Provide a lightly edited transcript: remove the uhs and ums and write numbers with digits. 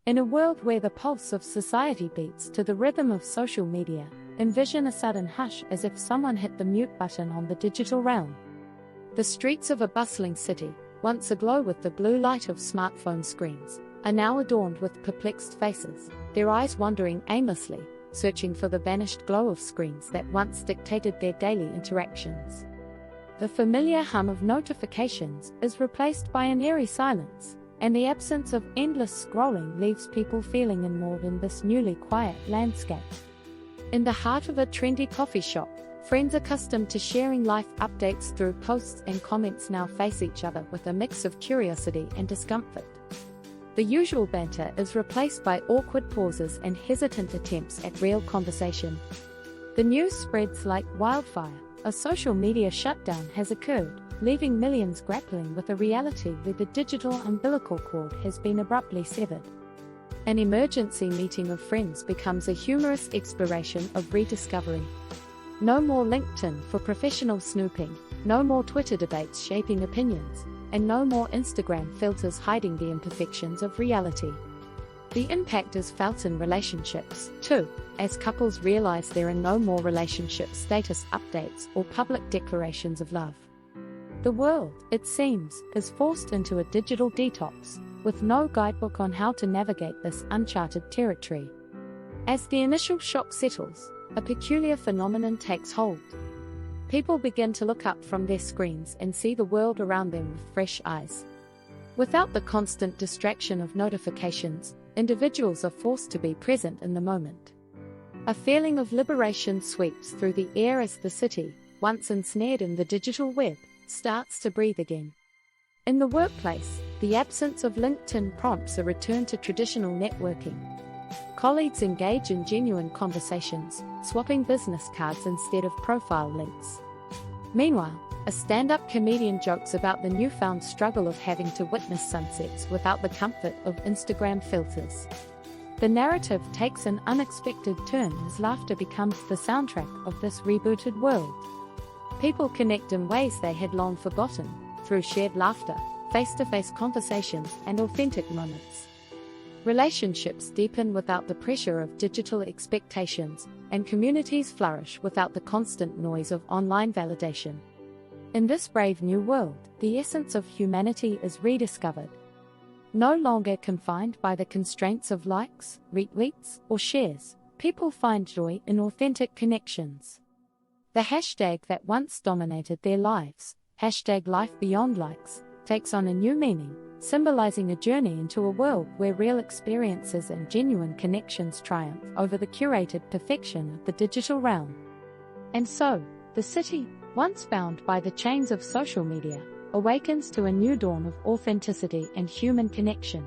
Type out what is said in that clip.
In a world where the pulse of society beats to the rhythm of social media, envision a sudden hush as if someone hit the mute button on the digital realm. The streets of a bustling city, once aglow with the blue light of smartphone screens, are now adorned with perplexed faces, their eyes wandering aimlessly, searching for the vanished glow of screens that once dictated their daily interactions. The familiar hum of notifications is replaced by an eerie silence, and the absence of endless scrolling leaves people feeling ignored in this newly quiet landscape. In the heart of a trendy coffee shop, friends accustomed to sharing life updates through posts and comments now face each other with a mix of curiosity and discomfort. The usual banter is replaced by awkward pauses and hesitant attempts at real conversation. The news spreads like wildfire. A social media shutdown has occurred, leaving millions grappling with a reality where the digital umbilical cord has been abruptly severed. An emergency meeting of friends becomes a humorous exploration of rediscovery. No more LinkedIn for professional snooping, no more Twitter debates shaping opinions, and no more Instagram filters hiding the imperfections of reality. The impact is felt in relationships, too, as couples realize there are no more relationship status updates or public declarations of love. The world, it seems, is forced into a digital detox, with no guidebook on how to navigate this uncharted territory. As the initial shock settles, a peculiar phenomenon takes hold. People begin to look up from their screens and see the world around them with fresh eyes. Without the constant distraction of notifications, individuals are forced to be present in the moment. A feeling of liberation sweeps through the air as the city, once ensnared in the digital web, starts to breathe again. In the workplace, the absence of LinkedIn prompts a return to traditional networking. Colleagues engage in genuine conversations, swapping business cards instead of profile links. Meanwhile, a stand-up comedian jokes about the newfound struggle of having to witness sunsets without the comfort of Instagram filters. The narrative takes an unexpected turn as laughter becomes the soundtrack of this rebooted world. People connect in ways they had long forgotten, through shared laughter, face-to-face conversations, and authentic moments. Relationships deepen without the pressure of digital expectations, and communities flourish without the constant noise of online validation. In this brave new world, the essence of humanity is rediscovered. No longer confined by the constraints of likes, retweets, or shares, people find joy in authentic connections. The hashtag that once dominated their lives, #LifeBeyondLikes, takes on a new meaning, symbolizing a journey into a world where real experiences and genuine connections triumph over the curated perfection of the digital realm. And so, the city, once bound by the chains of social media, awakens to a new dawn of authenticity and human connection.